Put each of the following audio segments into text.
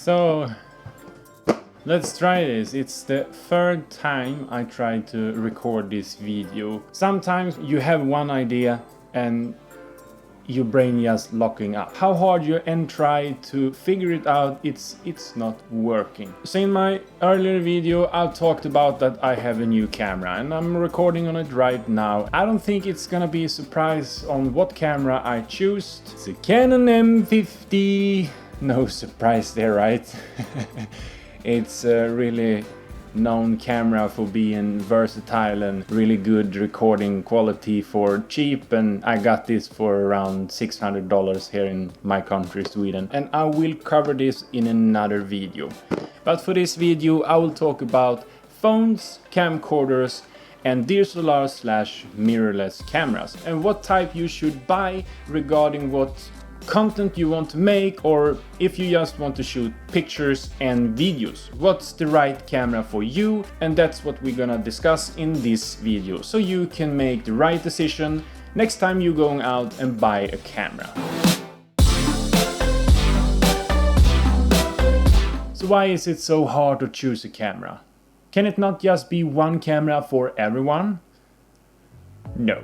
So let's try this. It's the third time I try to record this video. Sometimes you have one idea and your brain just locking up. How hard you and try to figure it out, it's not working. So in my earlier video I talked about that I have a new camera and I'm recording on it right now. I don't think it's gonna be a surprise on what camera I choose. It's a Canon M50. No surprise there, right? It's a really known camera for being versatile and really good recording quality for cheap, and I got this for around $600 here in my country, Sweden, and I will cover this in another video. But for this video I will talk about phones, camcorders and DSLR/mirrorless cameras and what type you should buy regarding what content you want to make, or if you just want to shoot pictures and videos. What's the right camera for you? And that's what we're gonna discuss in this video, so you can make the right decision next time you're going out and buy a camera. So why is it so hard to choose a camera? Can it not just be one camera for everyone? No.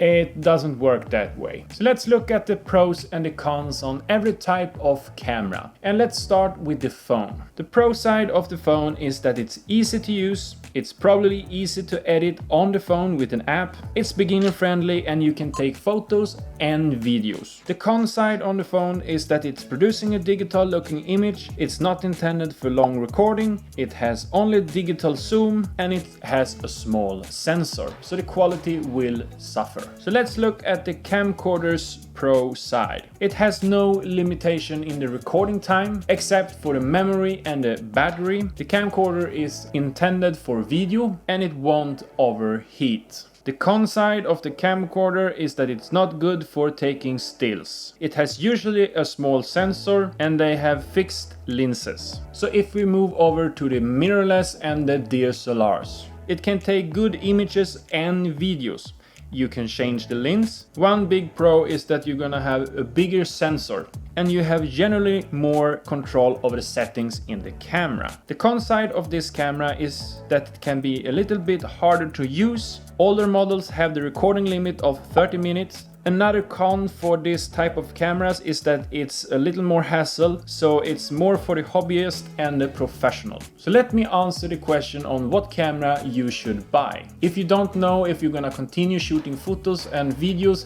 It doesn't work that way. So let's look at the pros and the cons on every type of camera. And let's start with the phone. The pro side of the phone is that it's easy to use. It's probably easy to edit on the phone with an app. It's beginner friendly and you can take photos and videos. The con side on the phone is that it's producing a digital looking image. It's not intended for long recording. It has only digital zoom and it has a small sensor. So the quality will suffer. So let's look at the camcorder's pro side. It has no limitation in the recording time except for the memory and the battery. The camcorder is intended for video and it won't overheat. The con side of the camcorder is that it's not good for taking stills. It has usually a small sensor and they have fixed lenses. So if we move over to the mirrorless and the DSLRs, it can take good images and videos. You can change the lens. One big pro is that you're gonna have a bigger sensor and you have generally more control over the settings in the camera. The con side of this camera is that it can be a little bit harder to use. Older models have the recording limit of 30 minutes. Another con for this type of cameras is that it's a little more hassle, so it's more for the hobbyist and the professional. So let me answer the question on what camera you should buy. If you don't know if you're gonna continue shooting photos and videos,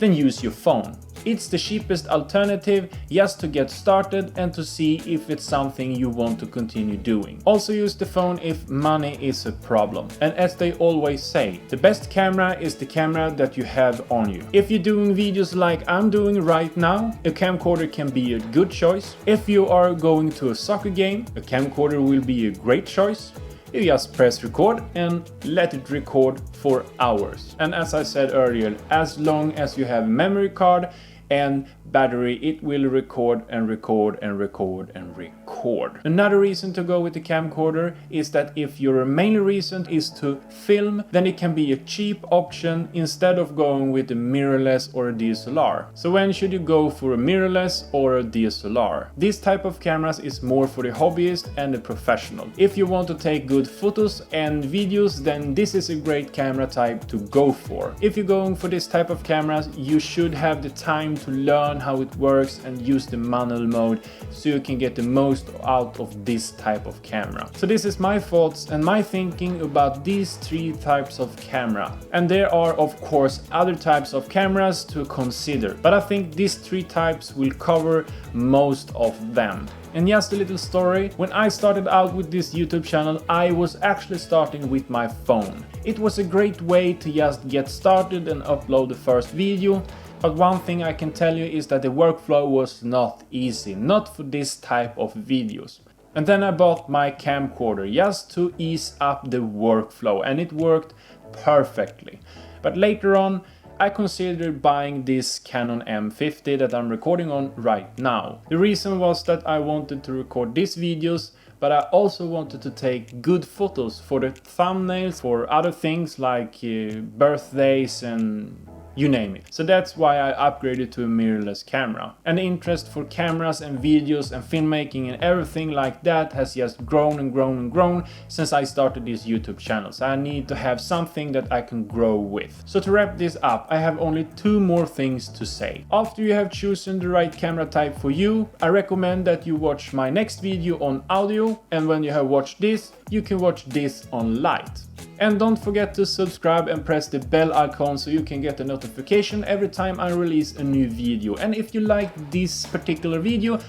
then use your phone. It's the cheapest alternative just to get started and to see if it's something you want to continue doing. Also use the phone if money is a problem. And as they always say, the best camera is the camera that you have on you. If you're doing videos like I'm doing right now, a camcorder can be a good choice. If you are going to a soccer game, a camcorder will be a great choice. You just press record and let it record for hours. And as I said earlier, as long as you have a memory card and battery, it will record and record and record and record. Another reason to go with the camcorder is that if your main reason is to film, then it can be a cheap option instead of going with a mirrorless or a DSLR. So when should you go for a mirrorless or a DSLR? This type of cameras is more for the hobbyist and the professional. If you want to take good photos and videos, then this is a great camera type to go for. If you're going for this type of cameras, you should have the time to learn how it works and use the manual mode so you can get the most out of this type of camera. So this is my thoughts and my thinking about these three types of camera. And there are of course other types of cameras to consider, but I think these three types will cover most of them. And just a little story, when I started out with this YouTube channel, I was actually starting with my phone. It was a great way to just get started and upload the first video. But one thing I can tell you is that the workflow was not easy, not for this type of videos. And then I bought my camcorder just to ease up the workflow and it worked perfectly. But later on I considered buying this Canon M50 that I'm recording on right now. The reason was that I wanted to record these videos, but I also wanted to take good photos for the thumbnails, for other things like birthdays and you name it. So that's why I upgraded to a mirrorless camera. And the interest for cameras and videos and filmmaking and everything like that has just grown and grown and grown since I started this YouTube channel. So I need to have something that I can grow with. So to wrap this up, I have only 2 more things to say. After you have chosen the right camera type for you, I recommend that you watch my next video on audio, and when you have watched this, you can watch this on light. And don't forget to subscribe and press the bell icon so you can get a notification every time I release a new video. And if you like this particular video,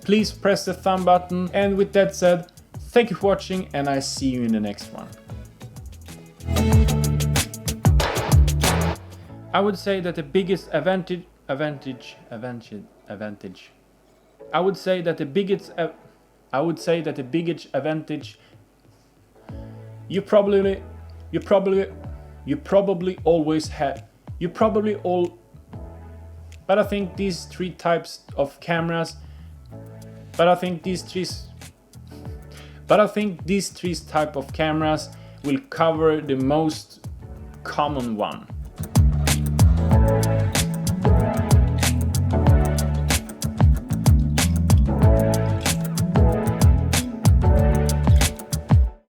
please press the thumb button. And with that said, thank you for watching, and I see you in the next one. I would say that the biggest advantage you probably always had. But I think these 3 types of cameras. But I think these 3 type of cameras will cover the most common one.